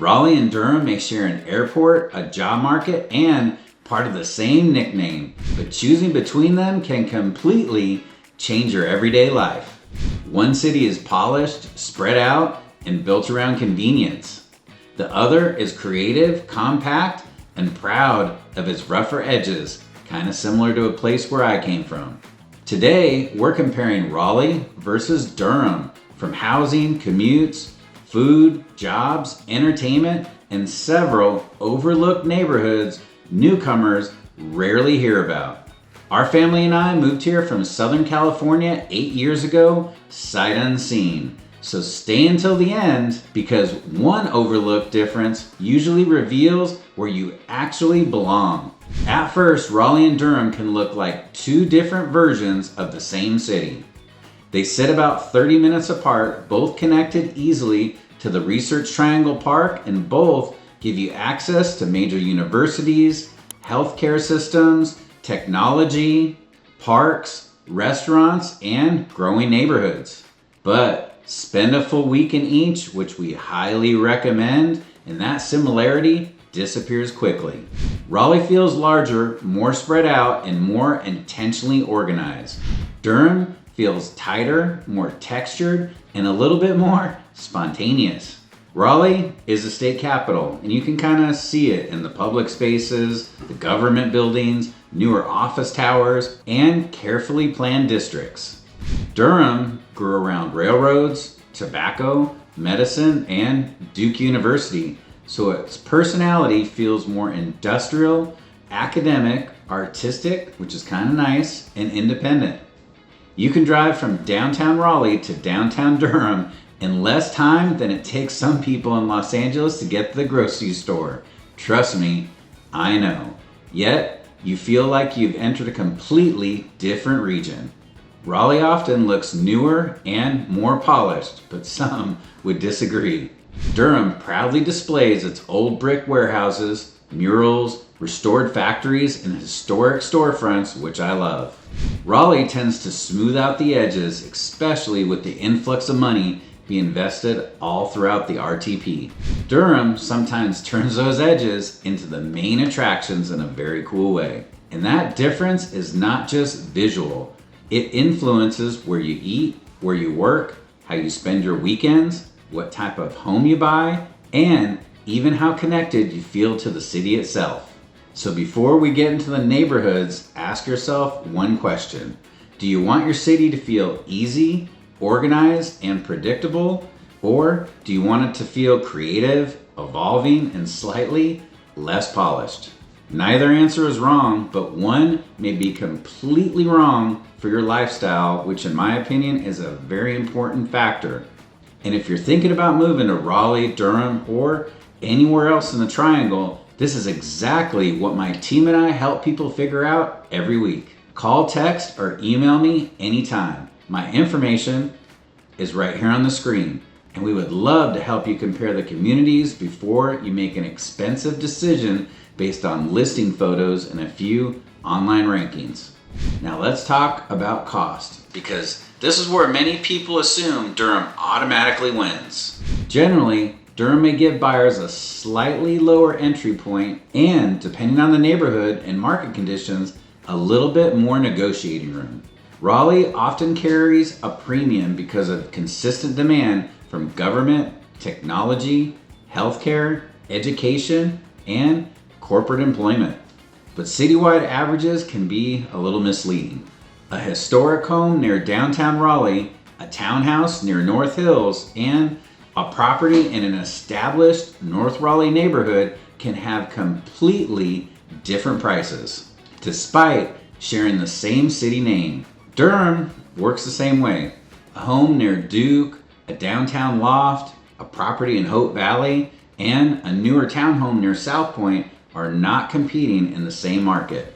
Raleigh and Durham may share an airport, a job market, and part of the same nickname, but choosing between them can completely change your everyday life. One city is polished, spread out, and built around convenience. The other is creative, compact, and proud of its rougher edges, kind of similar to a place where I came from. Today, we're comparing Raleigh versus Durham from housing, commutes, food, jobs, entertainment, and several overlooked neighborhoods newcomers rarely hear about. Our family and I moved here from Southern California 8 years ago, sight unseen. So stay until the end, because one overlooked difference usually reveals where you actually belong. At first, Raleigh and Durham can look like two different versions of the same city. They sit about 30 minutes apart, both connected easily to the Research Triangle Park, and both give you access to major universities, healthcare systems, technology, parks, restaurants, and growing neighborhoods. But spend a full week in each, which we highly recommend, and that similarity disappears quickly. Raleigh feels larger, more spread out, and more intentionally organized. Durham feels tighter, more textured, and a little bit more spontaneous. Raleigh is the state capital, and you can kind of see it in the public spaces, the government buildings, newer office towers, and carefully planned districts. Durham grew around railroads, tobacco, medicine, and Duke University, so its personality feels more industrial, academic, artistic, which is kind of nice, and independent. You can drive from downtown Raleigh to downtown Durham in less time than it takes some people in Los Angeles to get to the grocery store. Trust me, I know. Yet, you feel like you've entered a completely different region. Raleigh often looks newer and more polished, but some would disagree. Durham proudly displays its old brick warehouses, murals, restored factories, and historic storefronts, which I love. Raleigh tends to smooth out the edges, especially with the influx of money being invested all throughout the RTP. Durham sometimes turns those edges into the main attractions in a very cool way. And that difference is not just visual. It influences where you eat, where you work, how you spend your weekends, what type of home you buy, and even how connected you feel to the city itself. So before we get into the neighborhoods, ask yourself one question. Do you want your city to feel easy, organized, and predictable? Or do you want it to feel creative, evolving, and slightly less polished? Neither answer is wrong, but one may be completely wrong for your lifestyle, which in my opinion is a very important factor. And if you're thinking about moving to Raleigh, Durham, or anywhere else in the Triangle, this is exactly what my team and I help people figure out every week. Call, text, or email me anytime. My information is right here on the screen, and we would love to help you compare the communities before you make an expensive decision based on listing photos and a few online rankings. Now let's talk about cost, because this is where many people assume Durham automatically wins. Generally, Durham may give buyers a slightly lower entry point and, depending on the neighborhood and market conditions, a little bit more negotiating room. Raleigh often carries a premium because of consistent demand from government, technology, healthcare, education, and corporate employment. But citywide averages can be a little misleading. A historic home near downtown Raleigh, a townhouse near North Hills, and a property in an established North Raleigh neighborhood can have completely different prices, despite sharing the same city name. Durham works the same way. A home near Duke, a downtown loft, a property in Hope Valley, and a newer townhome near South Point are not competing in the same market.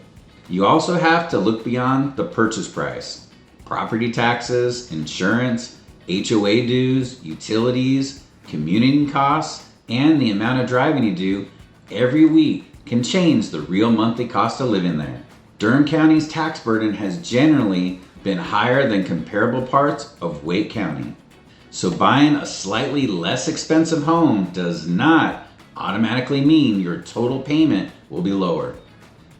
You also have to look beyond the purchase price. Property taxes, insurance, HOA dues, utilities, commuting costs, and the amount of driving you do every week can change the real monthly cost of living there. Durham County's tax burden has generally been higher than comparable parts of Wake County. So buying a slightly less expensive home does not automatically mean your total payment will be lower.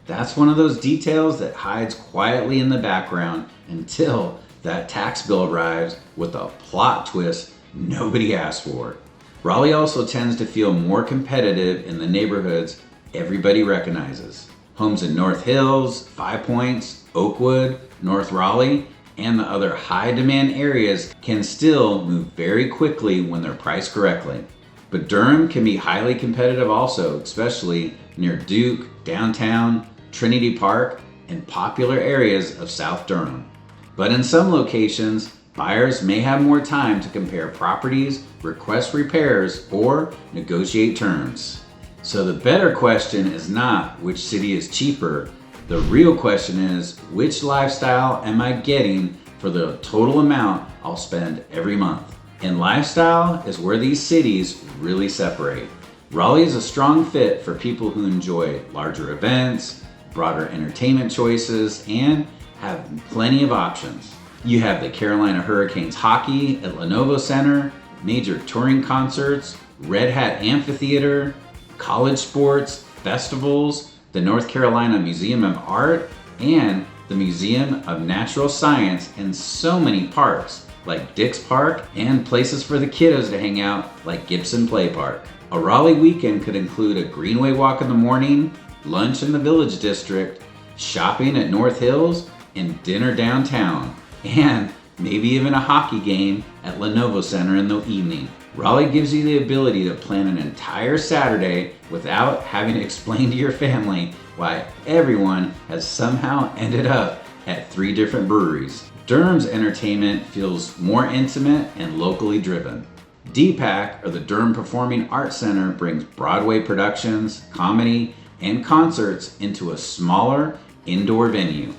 That's one of those details that hides quietly in the background until that tax bill arrives with a plot twist nobody asked for. Raleigh also tends to feel more competitive in the neighborhoods everybody recognizes. Homes in North Hills, Five Points, Oakwood, North Raleigh, and the other high demand areas can still move very quickly when they're priced correctly. But Durham can be highly competitive also, especially near Duke, downtown, Trinity Park, and popular areas of South Durham. But in some locations, buyers may have more time to compare properties, request repairs, or negotiate terms. So the better question is not which city is cheaper. The real question is, which lifestyle am I getting for the total amount I'll spend every month? And lifestyle is where these cities really separate. Raleigh is a strong fit for people who enjoy larger events, broader entertainment choices, and have plenty of options. You have the Carolina Hurricanes hockey at Lenovo Center, major touring concerts, Red Hat Amphitheater, college sports, festivals, the North Carolina Museum of Art, and the Museum of Natural Science, and so many parks like Dix Park and places for the kiddos to hang out like Gibson Play Park. A Raleigh weekend could include a greenway walk in the morning, lunch in the Village District, shopping at North Hills, and dinner downtown, and maybe even a hockey game at Lenovo Center in the evening. Raleigh gives you the ability to plan an entire Saturday without having to explain to your family why everyone has somehow ended up at 3 different breweries. Durham's entertainment feels more intimate and locally driven. DPAC, or the Durham Performing Arts Center, brings Broadway productions, comedy, and concerts into a smaller indoor venue.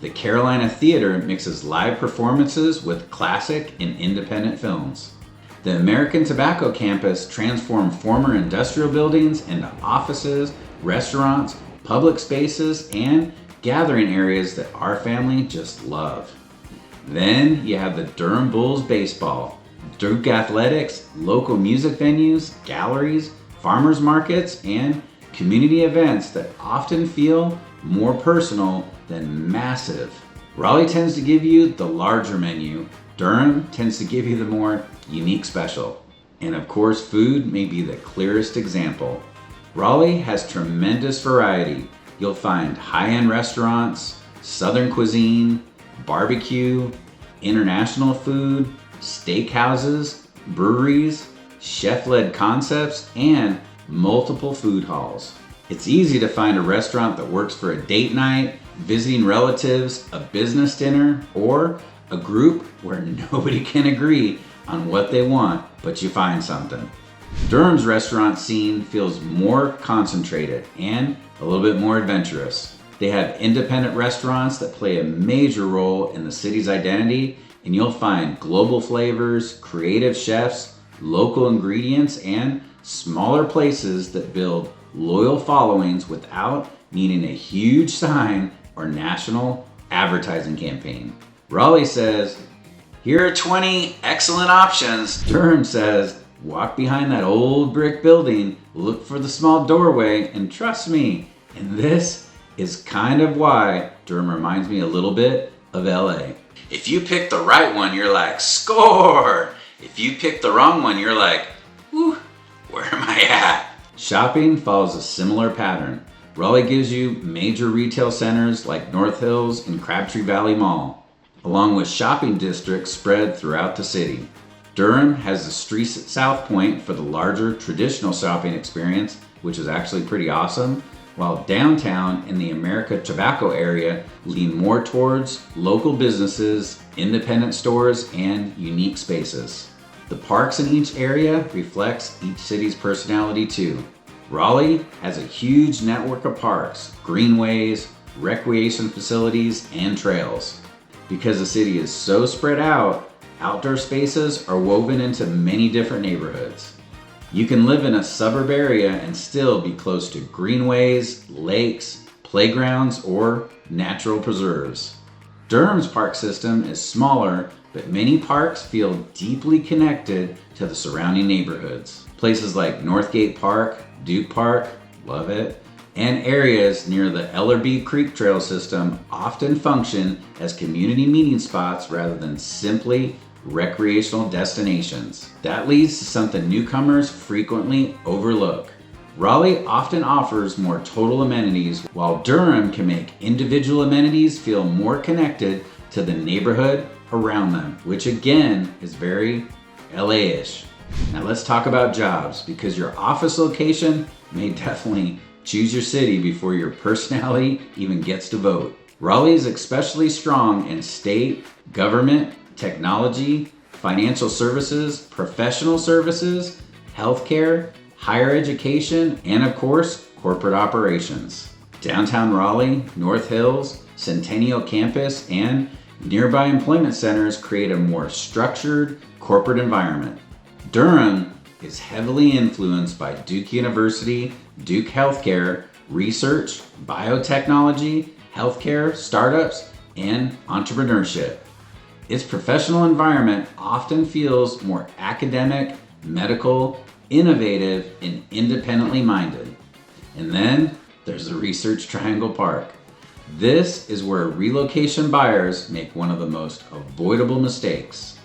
The Carolina Theater mixes live performances with classic and independent films. The American Tobacco campus transformed former industrial buildings into offices, restaurants, public spaces, and gathering areas that our family just love. Then you have the Durham Bulls baseball, Duke athletics, local music venues, galleries, farmers markets, and community events that often feel more personal than massive. Raleigh tends to give you the larger menu. Durham tends to give you the more unique special. And of course, food may be the clearest example. Raleigh has tremendous variety. You'll find high-end restaurants, southern cuisine, barbecue, international food, steakhouses, breweries, chef-led concepts, and multiple food halls. It's easy to find a restaurant that works for a date night, visiting relatives, a business dinner, or a group where nobody can agree on what they want, but you find something. Durham's restaurant scene feels more concentrated and a little bit more adventurous. They have independent restaurants that play a major role in the city's identity, and you'll find global flavors, creative chefs, local ingredients, and smaller places that build loyal followings without needing a huge sign or national advertising campaign. Raleigh says, here are 20 excellent options. Durham says, walk behind that old brick building, look for the small doorway, and trust me, and this is kind of why Durham reminds me a little bit of LA. If you pick the right one, you're like, score! If you pick the wrong one, you're like, whew, where am I at? Shopping follows a similar pattern. Raleigh gives you major retail centers like North Hills and Crabtree Valley Mall, along with shopping districts spread throughout the city. Durham has the streets at South Point for the larger traditional shopping experience, which is actually pretty awesome, while downtown and the American Tobacco area lean more towards local businesses, independent stores, and unique spaces. The parks in each area reflects each city's personality too. Raleigh has a huge network of parks, greenways, recreation facilities, and trails. Because the city is so spread out, outdoor spaces are woven into many different neighborhoods. You can live in a suburb area and still be close to greenways, lakes, playgrounds, or natural preserves. Durham's park system is smaller, but many parks feel deeply connected to the surrounding neighborhoods. Places like Northgate Park, Duke Park, love it, and areas near the Ellerby Creek Trail system often function as community meeting spots rather than simply recreational destinations. That leads to something newcomers frequently overlook. Raleigh often offers more total amenities, while Durham can make individual amenities feel more connected to the neighborhood around them, which again is very LA-ish. Now let's talk about jobs, because your office location may definitely choose your city before your personality even gets to vote. Raleigh is especially strong in state, government, technology, financial services, professional services, healthcare, higher education, and of course, corporate operations. Downtown Raleigh, North Hills, Centennial Campus, and nearby employment centers create a more structured corporate environment. Durham is heavily influenced by Duke University, Duke Healthcare, research, biotechnology, healthcare, startups, and entrepreneurship. Its professional environment often feels more academic, medical, innovative, and independently minded. And then there's the Research Triangle Park. This is where relocation buyers make one of the most avoidable mistakes.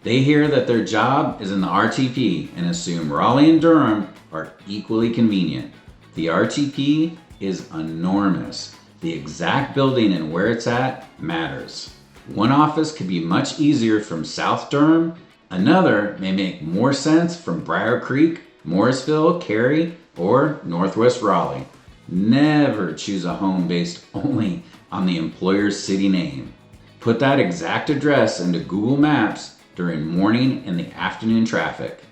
They hear that their job is in the RTP and assume Raleigh and Durham are equally convenient. The RTP is enormous. The exact building and where it's at matters. One office could be much easier from South Durham. Another may make more sense from Briar Creek, Morrisville, Cary, or Northwest Raleigh. Never choose a home based only on the employer's city name. Put that exact address into Google Maps during morning and the afternoon traffic.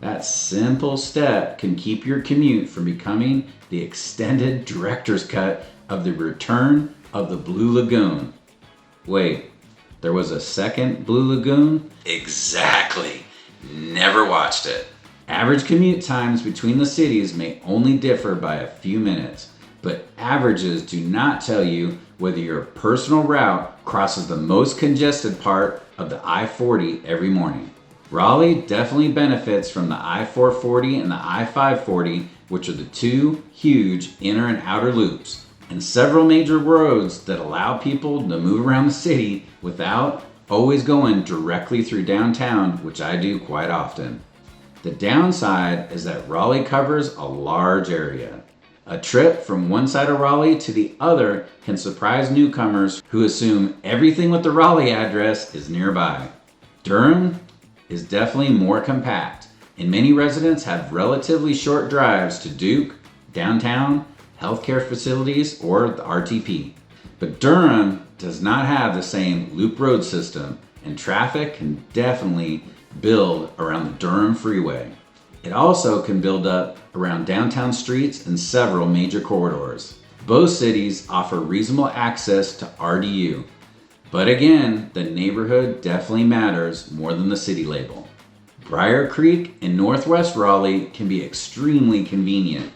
That simple step can keep your commute from becoming the extended director's cut of the Return of the Blue Lagoon. Wait, there was a second Blue Lagoon? Exactly. Never watched it. Average commute times between the cities may only differ by a few minutes, but averages do not tell you whether your personal route crosses the most congested part of the I-40 every morning. Raleigh definitely benefits from the I-440 and the I-540, which are the two huge inner and outer loops, and several major roads that allow people to move around the city without always going directly through downtown, which I do quite often. The downside is that Raleigh covers a large area. A trip from one side of Raleigh to the other can surprise newcomers who assume everything with the Raleigh address is nearby. Durham is definitely more compact, and many residents have relatively short drives to Duke, downtown, healthcare facilities, or the RTP. But Durham does not have the same loop road system, and traffic can definitely build around the Durham Freeway. It also can build up around downtown streets and several major corridors. Both cities offer reasonable access to RDU, but again, the neighborhood definitely matters more than the city label. Briar Creek in Northwest Raleigh can be extremely convenient.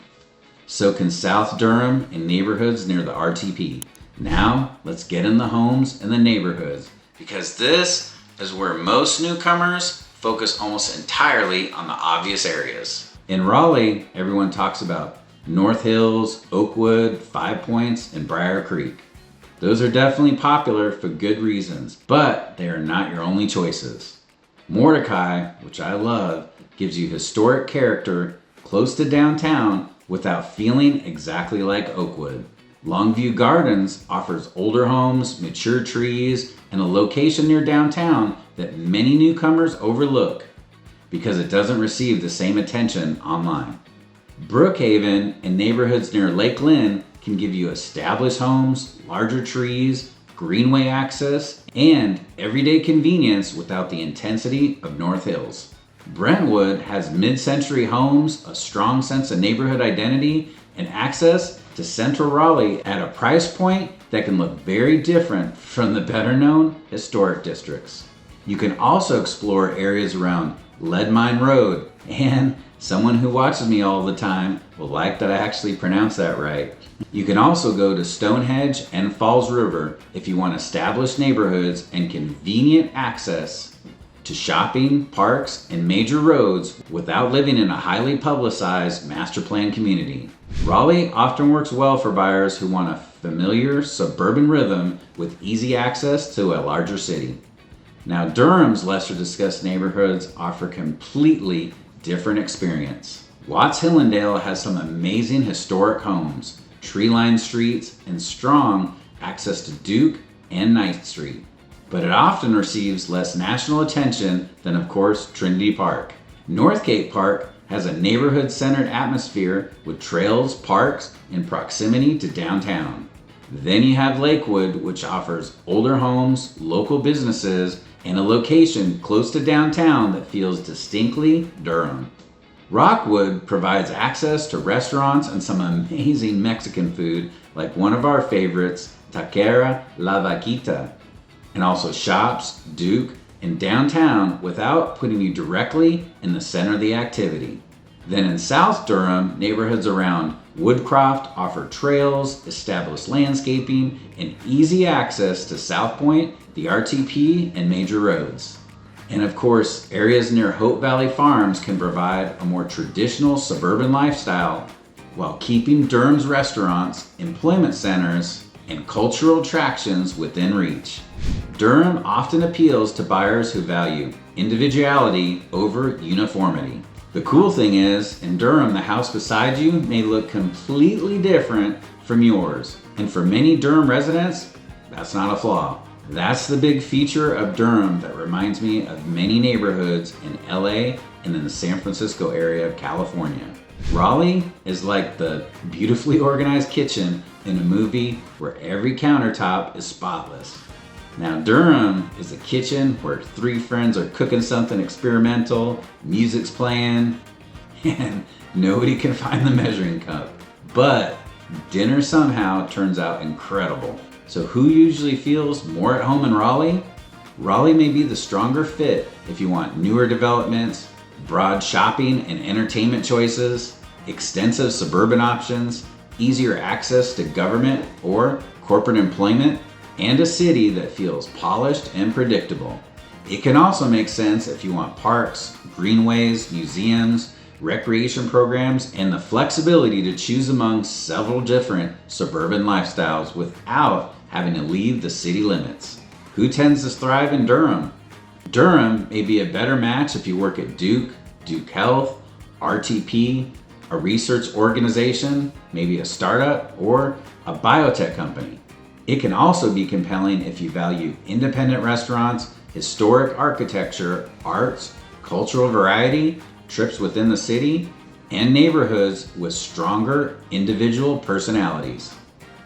So can South Durham and neighborhoods near the RTP. Now, let's get in the homes and the neighborhoods, because this is where most newcomers focus almost entirely on the obvious areas. In Raleigh, everyone talks about North Hills, Oakwood, Five Points, and Briar Creek. Those are definitely popular for good reasons, but they are not your only choices. Mordecai, which I love, gives you historic character close to downtown without feeling exactly like Oakwood. Longview Gardens offers older homes, mature trees, and a location near downtown that many newcomers overlook because it doesn't receive the same attention online. Brookhaven and neighborhoods near Lake Lynn can give you established homes, larger trees, greenway access, and everyday convenience without the intensity of North Hills. Brentwood has mid-century homes, a strong sense of neighborhood identity, and access to Central Raleigh at a price point that can look very different from the better-known historic districts. You can also explore areas around Lead Mine Road, and someone who watches me all the time will like that I actually pronounced that right. You can also go to Stonehenge and Falls River if you want established neighborhoods and convenient access to shopping, parks, and major roads without living in a highly publicized master plan community. Raleigh often works well for buyers who want a familiar suburban rhythm with easy access to a larger city. Now, Durham's lesser discussed neighborhoods offer completely different experience. Watts Hillendale has some amazing historic homes, tree-lined streets, and strong access to Duke and Ninth Street. But it often receives less national attention than, of course, Trinity Park. Northgate Park has a neighborhood-centered atmosphere with trails, parks, and proximity to downtown. Then you have Lakewood, which offers older homes, local businesses, and a location close to downtown that feels distinctly Durham. Rockwood provides access to restaurants and some amazing Mexican food like one of our favorites, Taquera La Vaquita, and also shops, Duke, and downtown without putting you directly in the center of the activity. Then in South Durham, neighborhoods around Woodcroft offer trails, established landscaping, and easy access to South Point, the RTP, and major roads. And of course, areas near Hope Valley Farms can provide a more traditional suburban lifestyle while keeping Durham's restaurants, employment centers, and cultural attractions within reach. Durham often appeals to buyers who value individuality over uniformity. The cool thing is, in Durham, the house beside you may look completely different from yours. And for many Durham residents, that's not a flaw. That's the big feature of Durham that reminds me of many neighborhoods in LA and in the San Francisco area of California. Raleigh is like the beautifully organized kitchen in a movie where every countertop is spotless. Now, Durham is a kitchen where three friends are cooking something experimental, music's playing, and nobody can find the measuring cup. But dinner somehow turns out incredible. So who usually feels more at home in Raleigh? Raleigh may be the stronger fit if you want newer developments, broad shopping and entertainment choices, extensive suburban options, easier access to government or corporate employment, and a city that feels polished and predictable. It can also make sense if you want parks, greenways, museums, recreation programs, and the flexibility to choose among several different suburban lifestyles without having to leave the city limits. Who tends to thrive in Durham? Durham may be a better match if you work at Duke, Duke Health, RTP, a research organization, maybe a startup, or a biotech company. It can also be compelling if you value independent restaurants, historic architecture, arts, cultural variety, trips within the city, and neighborhoods with stronger individual personalities.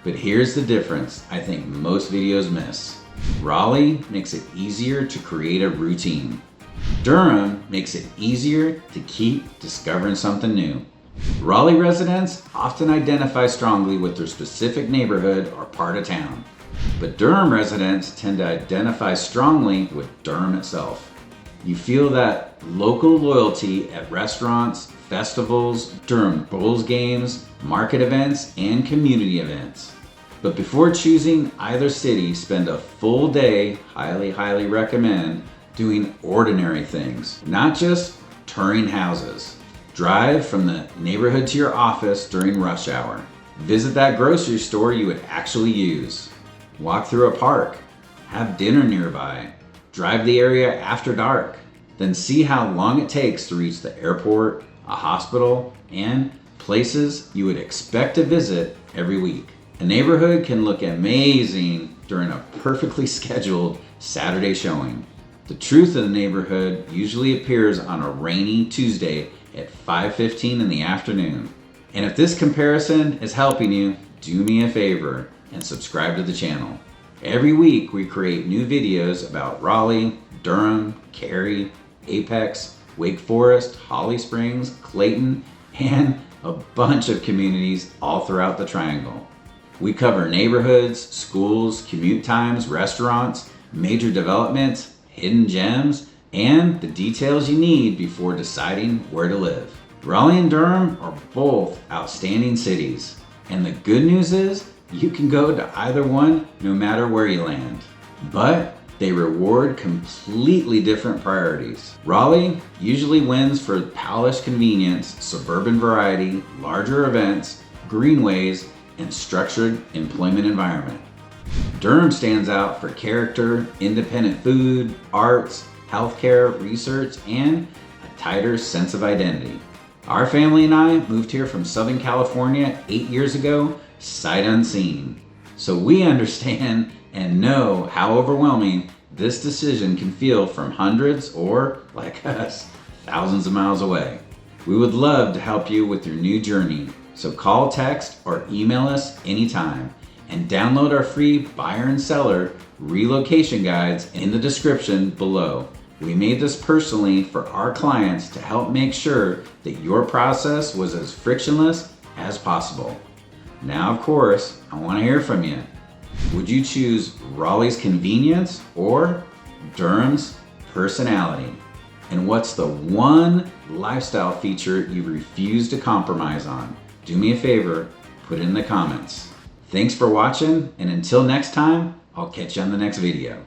But here's the difference I think most videos miss. Raleigh makes it easier to create a routine. Durham makes it easier to keep discovering something new. Raleigh residents often identify strongly with their specific neighborhood or part of town, but Durham residents tend to identify strongly with Durham itself. You feel that local loyalty at restaurants, festivals, Durham Bulls games, market events, and community events. But before choosing either city, spend a full day, highly recommend, doing ordinary things, not just touring houses. Drive from the neighborhood to your office during rush hour. Visit that grocery store you would actually use. Walk through a park. Have dinner nearby. Drive the area after dark. Then see how long it takes to reach the airport, a hospital, and places you would expect to visit every week. A neighborhood can look amazing during a perfectly scheduled Saturday showing. The truth of the neighborhood usually appears on a rainy Tuesday at 5:15 in the afternoon. And if this comparison is helping you, do me a favor and subscribe to the channel. Every week we create new videos about Raleigh, Durham, Cary, Apex, Wake Forest, Holly Springs, Clayton, and a bunch of communities all throughout the Triangle. We cover neighborhoods, schools, commute times, restaurants, major developments, hidden gems, and the details you need before deciding where to live. Raleigh and Durham are both outstanding cities, and the good news is you can go to either one no matter where you land. But They reward completely different priorities. Raleigh usually wins for palace convenience, suburban variety, larger events, greenways, and structured employment environment. Durham stands out for character, independent food, arts, healthcare, research, and a tighter sense of identity. Our family and I moved here from Southern California 8 years ago, sight unseen. So we understand and know how overwhelming this decision can feel from hundreds or, like us, thousands of miles away. We would love to help you with your new journey, so call, text, or email us anytime, and download our free buyer and seller relocation guides in the description below. We made this personally for our clients to help make sure that your process was as frictionless as possible. Now, of course, I want to hear from you. Would you choose Raleigh's convenience or Durham's personality? And what's the one lifestyle feature you refuse to compromise on? Do me a favor, put it in the comments. Thanks for watching, and until next time, I'll catch you on the next video.